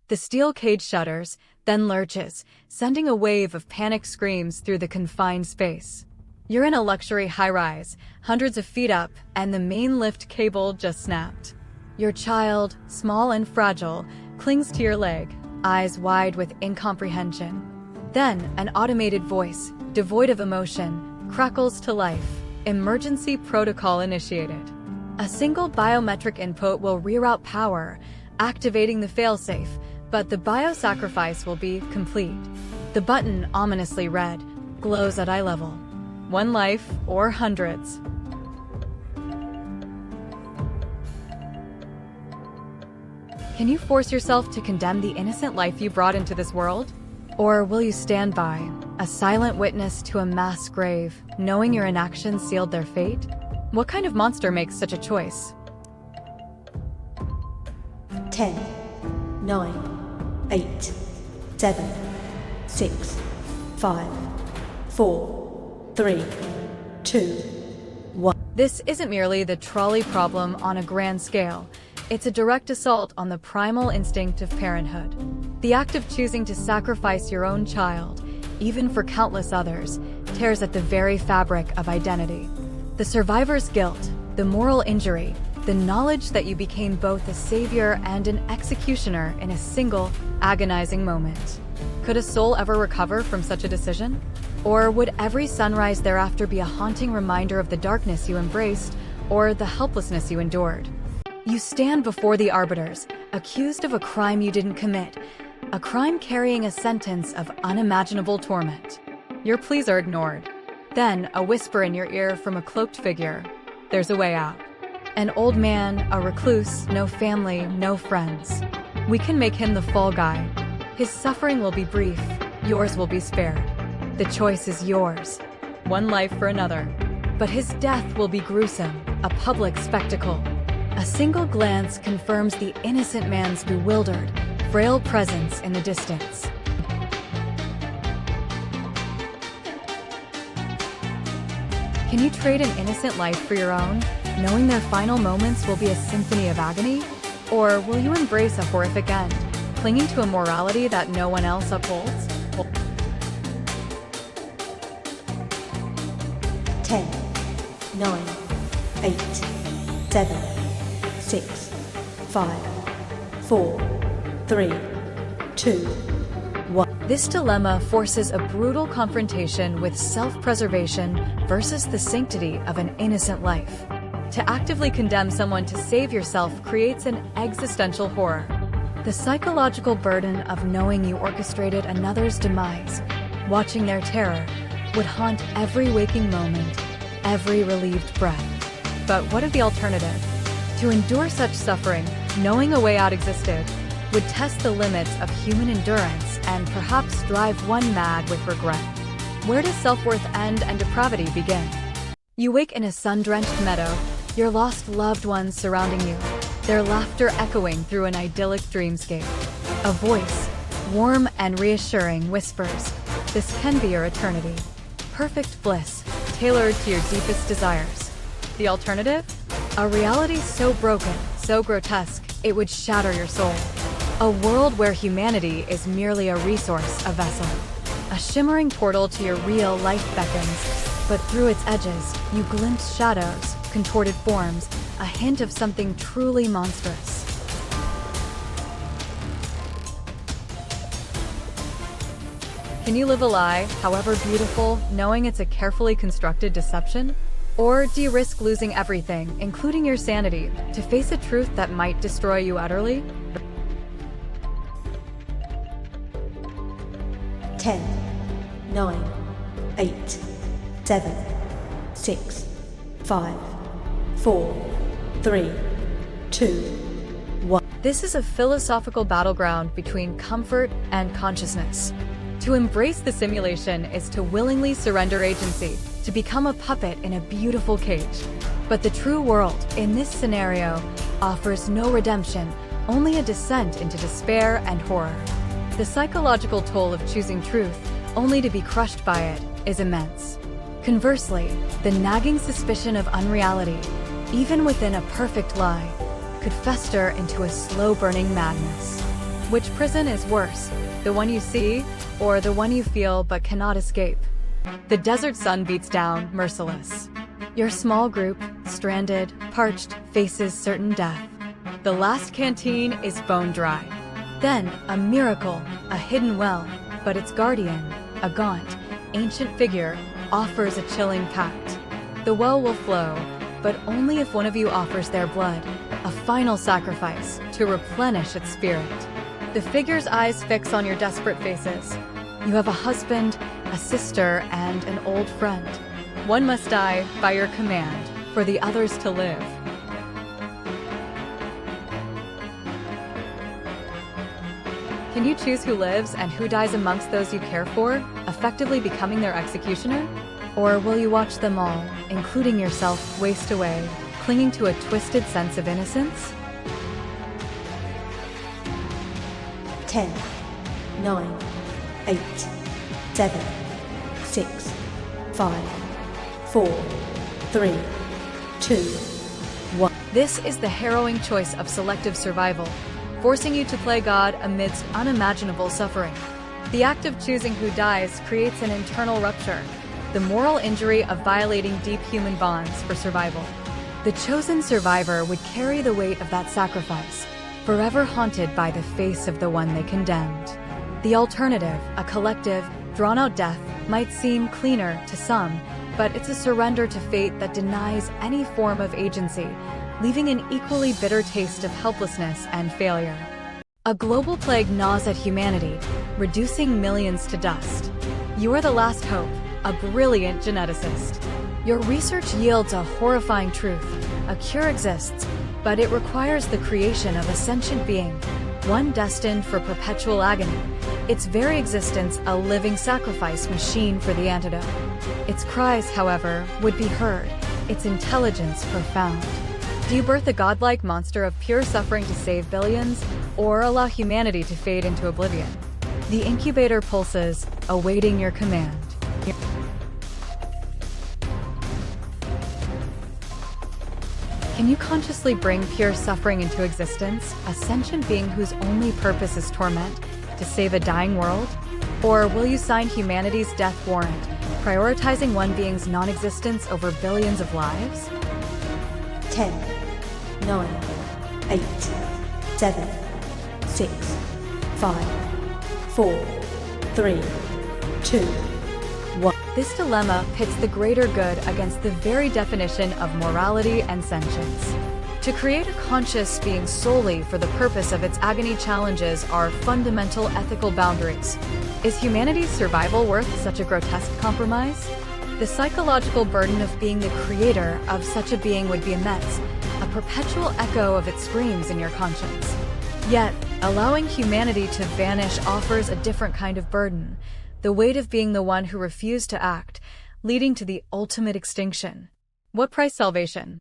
The steel cage shudders, then lurches, sending a wave of panicked screams through the confined space. You're in a luxury high-rise, hundreds of feet up, and the main lift cable just snapped. Your child, small and fragile, clings to your leg, eyes wide with incomprehension. Then, an automated voice, devoid of emotion, crackles to life. Emergency protocol initiated. A single biometric input will reroute power, activating the failsafe, but the biosacrifice will be complete. The button, ominously red, glows at eye level. One life or hundreds. Can you force yourself to condemn the innocent life you brought into this world? Or will you stand by, a silent witness to a mass grave, knowing your inaction sealed their fate? What kind of monster makes such a choice? 10, 9, 8, 7, 6, 5, 4, 3, 2, 1. This isn't merely the trolley problem on a grand scale. It's a direct assault on the primal instinct of parenthood. The act of choosing to sacrifice your own child, even for countless others, tears at the very fabric of identity. The survivor's guilt, the moral injury, the knowledge that you became both a savior and an executioner in a single, agonizing moment. Could a soul ever recover from such a decision? Or would every sunrise thereafter be a haunting reminder of the darkness you embraced or the helplessness you endured? You stand before the arbiters, accused of a crime you didn't commit, a crime carrying a sentence of unimaginable torment. Your pleas are ignored. Then, a whisper in your ear from a cloaked figure. There's a way out. An old man, a recluse, no family, no friends. We can make him the fall guy. His suffering will be brief, yours will be spared. The choice is yours. One life for another. But his death will be gruesome, a public spectacle. A single glance confirms the innocent man's bewildered, frail presence in the distance. Can you trade an innocent life for your own, knowing their final moments will be a symphony of agony? Or will you embrace a horrific end, clinging to a morality that no one else upholds? 10, 9, 8, 7, 6, 5, 4, 3, 2, 1. This dilemma forces a brutal confrontation with self-preservation versus the sanctity of an innocent life. To actively condemn someone to save yourself creates an existential horror. The psychological burden of knowing you orchestrated another's demise, watching their terror, would haunt every waking moment, every relieved breath. But what of the alternative? To endure such suffering, knowing a way out existed, would test the limits of human endurance and perhaps drive one mad with regret. Where does self-worth end and depravity begin? You wake in a sun-drenched meadow, your lost loved ones surrounding you, their laughter echoing through an idyllic dreamscape. A voice, warm and reassuring, whispers, "This can be your eternity." Perfect bliss, tailored to your deepest desires. The alternative? A reality so broken, so grotesque, it would shatter your soul. A world where humanity is merely a resource, a vessel. A shimmering portal to your real life beckons, but through its edges, you glimpse shadows, contorted forms, a hint of something truly monstrous. Can you live a lie, however beautiful, knowing it's a carefully constructed deception? Or do you risk losing everything, including your sanity, to face a truth that might destroy you utterly? 10, 9, 8, 7, 6, 5, 4, 3, 2, 1. This is a philosophical battleground between comfort and consciousness. To embrace the simulation is to willingly surrender agency, to become a puppet in a beautiful cage. But the true world, in this scenario, offers no redemption, only a descent into despair and horror. The psychological toll of choosing truth, only to be crushed by it, is immense. Conversely, the nagging suspicion of unreality, even within a perfect lie, could fester into a slow-burning madness. Which prison is worse, the one you see, or the one you feel but cannot escape? The desert sun beats down, merciless. Your small group, stranded, parched, faces certain death. The last canteen is bone dry. Then, a miracle, a hidden well, but its guardian, a gaunt, ancient figure, offers a chilling pact. The well will flow, but only if one of you offers their blood, a final sacrifice to replenish its spirit. The figure's eyes fix on your desperate faces. You have a husband, a sister, and an old friend. One must die by your command for the others to live. Can you choose who lives and who dies amongst those you care for, effectively becoming their executioner? Or will you watch them all, including yourself, waste away, clinging to a twisted sense of innocence? 10, 9, 8, 7, 6, 5, 4, 3, 2, 1. This is the harrowing choice of selective survival, forcing you to play God amidst unimaginable suffering. The act of choosing who dies creates an internal rupture, the moral injury of violating deep human bonds for survival. The chosen survivor would carry the weight of that sacrifice, forever haunted by the face of the one they condemned. The alternative, a collective, drawn-out death, might seem cleaner to some, but it's a surrender to fate that denies any form of agency, leaving an equally bitter taste of helplessness and failure. A global plague gnaws at humanity, reducing millions to dust. You are the last hope, a brilliant geneticist. Your research yields a horrifying truth. A cure exists, but it requires the creation of a sentient being, one destined for perpetual agony. Its very existence a living sacrifice machine for the antidote. Its cries, however, would be heard, its intelligence profound. Do you birth a godlike monster of pure suffering to save billions, or allow humanity to fade into oblivion? The incubator pulses, awaiting your command. Can you consciously bring pure suffering into existence, a sentient being whose only purpose is torment, to save a dying world? Or will you sign humanity's death warrant, prioritizing one being's non-existence over billions of lives? 10, 9, 8, 7, 6, 5, 4, 3, 2, 1. This dilemma pits the greater good against the very definition of morality and sentience. To create a conscious being solely for the purpose of its agony challenges our fundamental ethical boundaries. Is humanity's survival worth such a grotesque compromise? The psychological burden of being the creator of such a being would be immense, a perpetual echo of its screams in your conscience. Yet, allowing humanity to vanish offers a different kind of burden, the weight of being the one who refused to act, leading to the ultimate extinction. What price salvation?